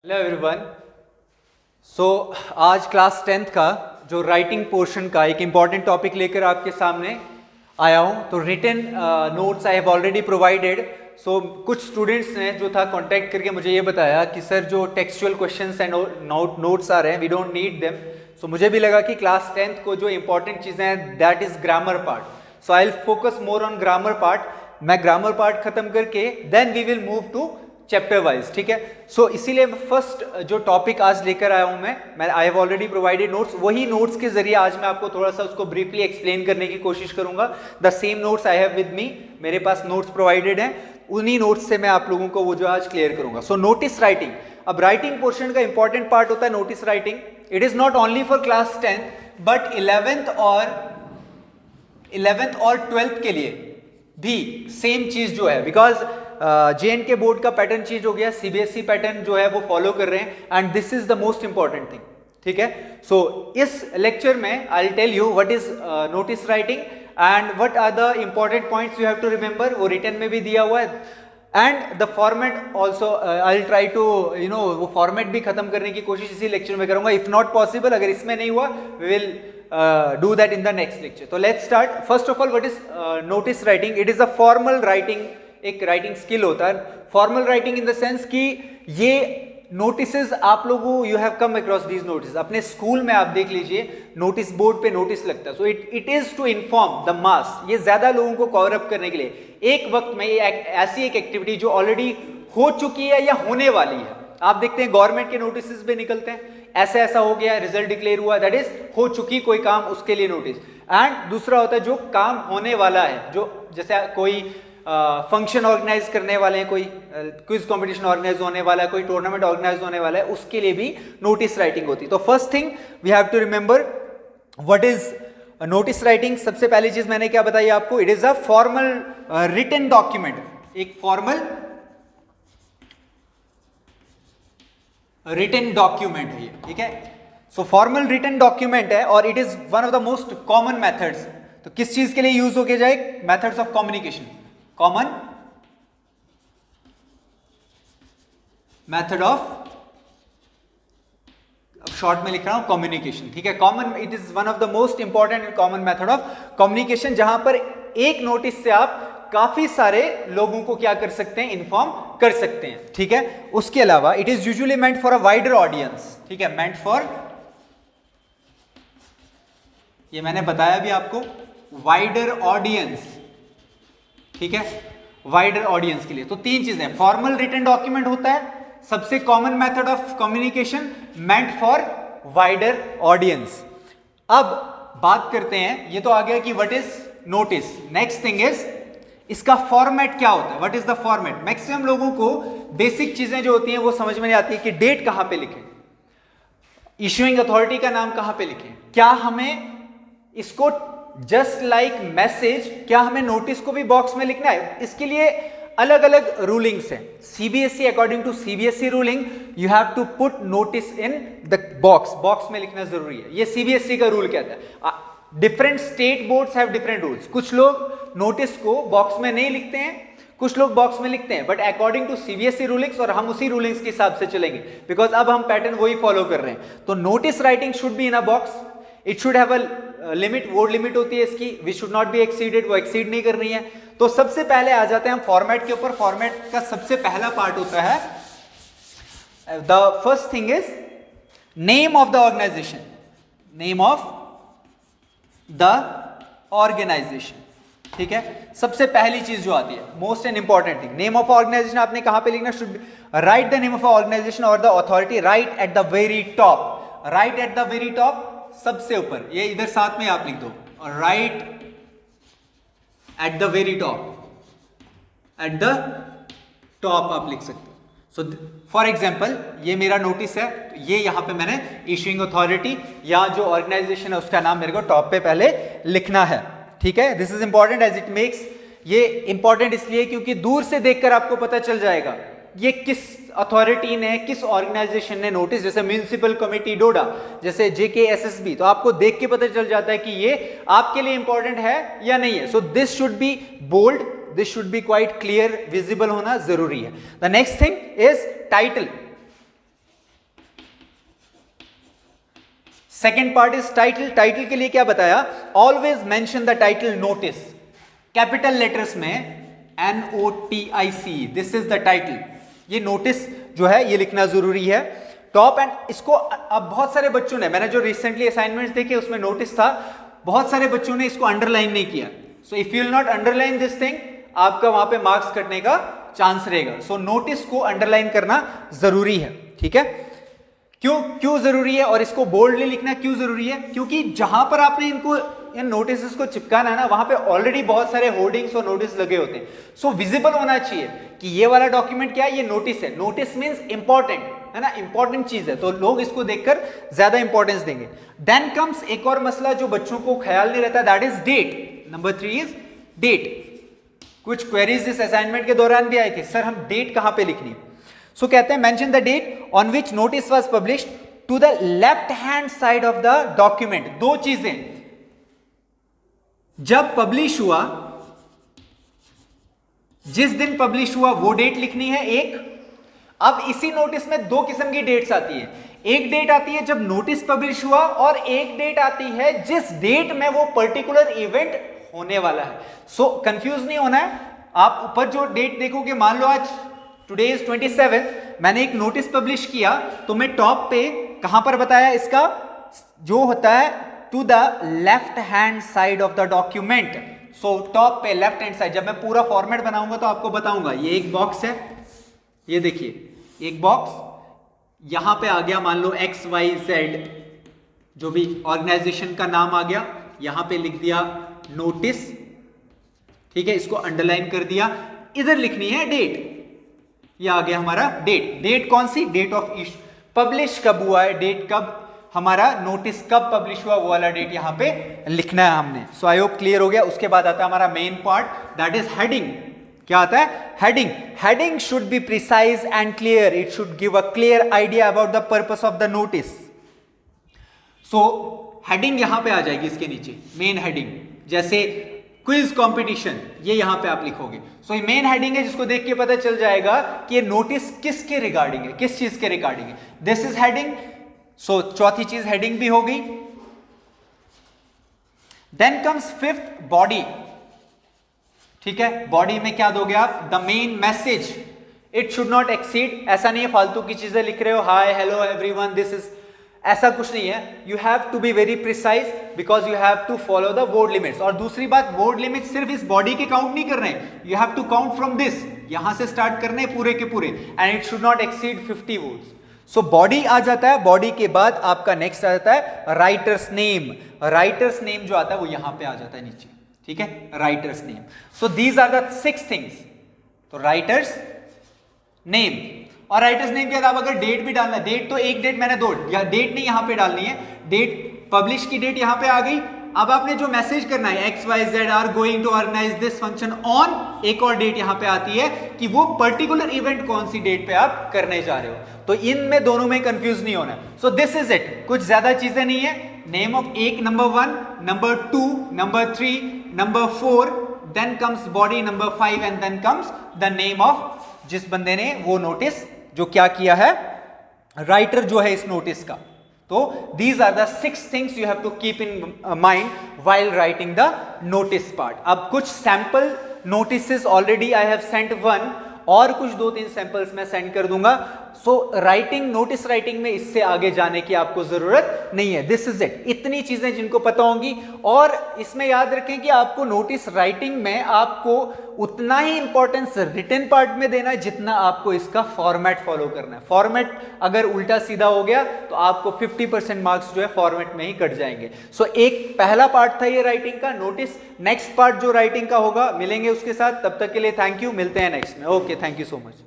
Hello everyone. आज class 10th का जो राइटिंग पोर्शन का एक इम्पॉर्टेंट टॉपिक लेकर आपके सामने आया हूँ। तो written notes I have already provided. कुछ स्टूडेंट्स ने जो था कांटेक्ट करके मुझे ये बताया कि सर जो टेक्सचुअल क्वेश्चंस एंड नोट्स आ रहे हैं वी डोंट नीड देम। सो मुझे भी लगा कि क्लास 10th को जो इंपॉर्टेंट चीज़ें हैं that is grammar part. So I will focus more on grammar part. मैं ग्रामर पार्ट खत्म करके then we will move to chapter wise, ठीक है। सो इसीलिए फर्स्ट जो टॉपिक आज लेकर आया हूं मैं आई हैव ऑलरेडी प्रोवाइडेड नोट्स। वही नोट्स के जरिए आज मैं आपको थोड़ा सा उसको ब्रीफली एक्सप्लेन करने की कोशिश करूंगा। The same notes I have with me, मेरे पास नोट्स प्रोवाइडेड हैं, उन्हीं नोट्स से मैं आप लोगों को वो जो आज क्लियर करूंगा। सो नोटिस राइटिंग, अब राइटिंग पोर्शन का इंपॉर्टेंट पार्ट होता है notice writing. It is not only for class 10th but 11th और 12th के लिए भी सेम चीज जो है, बिकॉज JNK बोर्ड का पैटर्न चेंज हो गया, CBSE पैटर्न जो है वो फॉलो कर रहे हैं and this is the most important thing, ठीक है। सो इस लेक्चर में I will tell you what is notice writing and what are the important points you have to remember. वो रिटन में भी दिया हुआ है and the format also I will try to वो फॉर्मेट भी खत्म करने की कोशिश इसी लेक्चर में करूंगा। इफ नॉट पॉसिबल, अगर इसमें नहीं हुआ we will do that in the next lecture. So let's start. First of all, what is notice writing? It is a formal writing, एक राइटिंग स्किल होता है। Formal writing in the sense कि ये notices आप लोगों you have come across these notice. अपने school में आप देख लीजिए नोटिस बोर्ड पे नोटिस लगता है। So it is to inform the mass, ये ज्यादा लोगों को कवर अप करने के लिए एक वक्त में ऐसी एक एक्टिविटी जो ऑलरेडी हो चुकी है या होने वाली है। आप देखते हैं गवर्नमेंट के नोटिस भी निकलते हैं, ऐसा ऐसा हो गया, रिजल्ट डिक्लेयर हुआ, दैट इज हो चुकी कोई काम, उसके लिए नोटिस। एंड दूसरा होता है जो काम होने वाला है, जो जैसे कोई फंक्शन ऑर्गेनाइज करने वाले हैं, कोई क्विज कंपटीशन ऑर्गेनाइज होने वाला है, कोई टूर्नामेंट ऑर्गेनाइज होने वाला है, उसके लिए भी नोटिस राइटिंग होती है। तो first thing we have to remember what is notice writing. सबसे पहली चीज मैंने क्या बताई आपको, it is a formal written document, एक फॉर्मल रिटन डॉक्यूमेंट है ये, ठीक है। सो फॉर्मल रिटन डॉक्यूमेंट है और it is one of the most common methods. तो किस चीज के लिए यूज होके जाए, methods of communication, common method of, अब शॉर्ट में लिख रहा हूं कम्युनिकेशन, ठीक है। Common, it is one of the most important and common method of communication, जहां पर एक नोटिस से आप काफी सारे लोगों को क्या कर सकते हैं, इन्फॉर्म कर सकते हैं, ठीक है। उसके अलावा it is usually meant for a wider audience, ठीक है, मेंट फॉर, ये मैंने बताया भी आपको, वाइडर ऑडियंस, ठीक है, वाइडर ऑडियंस के लिए। तो तीन चीजें, फॉर्मल रिटन डॉक्यूमेंट होता है, सबसे common method of communication, meant for wider audience. अब बात करते हैं, ये तो आ गया कि what is notice. Next thing is इसका फॉर्मेट क्या होता है, what is the format. Maximum लोगों को बेसिक चीजें जो होती हैं वो समझ में नहीं आती है कि डेट कहां पे लिखें, इश्यूइंग अथॉरिटी का नाम कहां पे लिखें, क्या हमें इसको जस्ट लाइक मैसेज, क्या हमें नोटिस को भी बॉक्स में लिखना है। इसके लिए अलग अलग रूलिंग्स हैं। CBSE, according to CBSE ruling, you have to put notice in the box, box में लिखना जरूरी है, ये CBSE का रूल कहता है। Different state boards have different rules. कुछ लोग नोटिस को बॉक्स में नहीं लिखते हैं, कुछ लोग बॉक्स में लिखते हैं, but according to CBSE rulings, और हम उसी रूलिंग्स के हिसाब से चलेंगे बिकॉज अब हम पैटर्न वही फॉलो कर रहे हैं। तो notice writing should be in a box, it should have a limit, word limit होती है इसकी, we should not be exceeded, वो एक्सीड नहीं करनी है। तो सबसे पहले आ जाते हैं हम फॉर्मेट के ऊपर। फॉर्मेट का सबसे पहला पार्ट होता है, the first thing is name of the organization, name of the organization, ठीक है। सबसे पहली चीज जो आती है, most and important thing, name of organization आपने कहां पे लिखना, should write the name of organization और the authority right at the very top, right at the very top, सबसे ऊपर, ये इधर साथ में आप लिख दो, right at the very top, at the top आप लिख सकते हो। सो फॉर एग्जाम्पल ये मेरा नोटिस है, तो ये यहां पे मैंने इश्यूइंग अथॉरिटी या जो ऑर्गेनाइजेशन है उसका नाम मेरे को टॉप पे पहले लिखना है, ठीक है। This is important as it makes, ये इंपॉर्टेंट इसलिए क्योंकि दूर से देखकर आपको पता चल जाएगा ये किस अथॉरिटी ने, किस ऑर्गेनाइजेशन ने नोटिस, जैसे म्युनिसिपल कमेटी डोडा, जैसे JKSSB, तो आपको देख के पता चल जाता है कि ये आपके लिए इंपॉर्टेंट है या नहीं है। So this should be bold, this should be quite clear, visible होना जरूरी है। The next thing is title. Second part is title. Title के लिए क्या बताया, always mention the title notice, capital letters में NOTIC, this is the title. ये notice जो है ये लिखना जरूरी है टॉप एंड। इसको अब बहुत सारे बच्चों ने, मैंने जो रिसेंटली असाइनमेंट्स देखे उसमें नोटिस था, बहुत सारे बच्चों ने इसको अंडरलाइन नहीं किया। So if you will not underline this thing, आपका वहां पे मार्क्स कटने का चांस रहेगा। सो नोटिस को अंडरलाइन करना जरूरी है, ठीक है। क्यों जरूरी है और इसको बोल्डली लिखना क्यों जरूरी है, क्योंकि जहां पर आपने इनको इन नोटिस को चिपकाना है ना, वहां पे ऑलरेडी बहुत सारे होर्डिंग्स और नोटिस लगे होते हैं। सो विजिबल होना चाहिए कि ये वाला डॉक्यूमेंट क्या है, ये नोटिस है। नोटिस मींस इंपॉर्टेंट है ना, इंपॉर्टेंट चीज है, तो लोग इसको देखकर ज्यादा इंपॉर्टेंस देंगे। देन कम्स एक और मसला जो बच्चों को ख्याल नहीं रहता, that is date. Number 3 is date. कुछ क्वेरीज इस असाइनमेंट के दौरान भी आए थे, सर हम डेट कहां पे लिखनी है। सो कहते हैं mention the date on which notice was published to the left hand side of the document. दो चीजें, जब पब्लिश हुआ, जिस दिन पब्लिश हुआ वो डेट लिखनी है एक। अब इसी नोटिस में दो किस्म की डेट्स आती है, एक डेट आती है जब नोटिस पब्लिश हुआ और एक डेट आती है जिस डेट में वो पर्टिकुलर इवेंट होने वाला है। सो कंफ्यूज नहीं होना है। आप ऊपर जो डेट देखोगे, मान लो आज टुडे इज 27, मैंने एक नोटिस पब्लिश किया तो मैं टॉप पे कहां पर बताया, इसका जो होता है to the left hand side of the document. So top पे लेफ्ट हैंड साइड, जब मैं पूरा फॉर्मेट बनाऊंगा तो आपको बताऊंगा। ये एक बॉक्स है, ये देखिए एक बॉक्स, यहां पे आ गया मान लो XYZ, जो भी ऑर्गेनाइजेशन का नाम आ गया, यहां पे लिख दिया नोटिस, ठीक है, इसको अंडरलाइन कर दिया। इधर लिखनी है डेट, ये आ गया हमारा डेट। डेट कौन सी, डेट ऑफ इशू, पब्लिश कब हुआ है, डेट कब हमारा नोटिस कब पब्लिश हुआ, वो वाला डेट यहां पे लिखना है हमने। सो आई होप क्लियर हो गया। उसके बाद आता है हमारा main part, that is heading. क्या आता है, heading. Heading should be precise and clear, it should give a clear idea about the purpose of the notice. So heading यहां पे आ जाएगी, इसके नीचे मेन हेडिंग, जैसे क्विज कंपटीशन, ये यहां पे आप लिखोगे। सो ये मेन हेडिंग है, जिसको देख के पता चल जाएगा कि ये नोटिस किसके रिगार्डिंग है, किस चीज के रिगार्डिंग है। This is heading. सो चौथी चीज हेडिंग भी हो गई। Then comes fifth, body. ठीक है, बॉडी में क्या दोगे आप, the main message. It should not exceed, ऐसा नहीं है फालतू की चीजें लिख रहे हो, hi hello everyone this is, ऐसा कुछ नहीं है। You have to be very precise because you have to follow the word limits. और दूसरी बात, वर्ड लिमिट्स सिर्फ इस बॉडी के काउंट नहीं कर रहे हैं, you have to count from this, यहां से स्टार्ट करने हैं पूरे के पूरे, and it should not exceed 50 words. So body आ जाता है, बॉडी के बाद आपका नेक्स्ट आ जाता है राइटर्स नेम। राइटर्स नेम जो आता है वो यहां पे आ जाता है नीचे, ठीक है, writer's name. So these are the 6 things. तो राइटर्स नेम, और राइटर्स नेम के अलावा अगर डेट भी डालना है, डेट तो एक डेट मैंने दो, या डेट नहीं यहां पे डालनी है, डेट पब्लिश की डेट यहां पे आ गई। अब आपने जो मैसेज करना है, XYZ are going to organise this function on, एक और डेट यहां पे आती है कि वो पर्टिकुलर इवेंट कौन सी डेट पे आप करने जा रहे हो। तो इनमें दोनों में कंफ्यूज नहीं होना। सो दिस इज इट, कुछ ज्यादा चीजें नहीं है। नेम ऑफ एक, number 1, number 2, number 3, number 4, then comes body number 5 and then comes the name of जिस बंदे ने वो नोटिस जो क्या किया है, राइटर जो है इस नोटिस का। तो these are the 6 things you have to keep in mind while writing the notice part. अब कुछ sample notices already I have sent 1, और कुछ 2-3 सैंपल्स मैं सेंड कर दूंगा। सो राइटिंग, नोटिस राइटिंग में इससे आगे जाने की आपको जरूरत नहीं है। दिस इज इट, इतनी चीजें जिनको पता होंगी। और इसमें याद रखें कि आपको नोटिस राइटिंग में आपको उतना ही इंपॉर्टेंस रिटन पार्ट में देना है जितना आपको इसका फॉर्मेट फॉलो करना है। फॉर्मेट अगर उल्टा सीधा हो गया तो आपको 50% मार्क्स जो है फॉर्मेट में ही कट जाएंगे। सो एक पहला पार्ट था ये राइटिंग का। नोटिस नेक्स्ट पार्ट जो राइटिंग का होगा, मिलेंगे उसके साथ। तब तक के लिए थैंक यू, मिलते हैं नेक्स्ट में। Okay, thank you so much.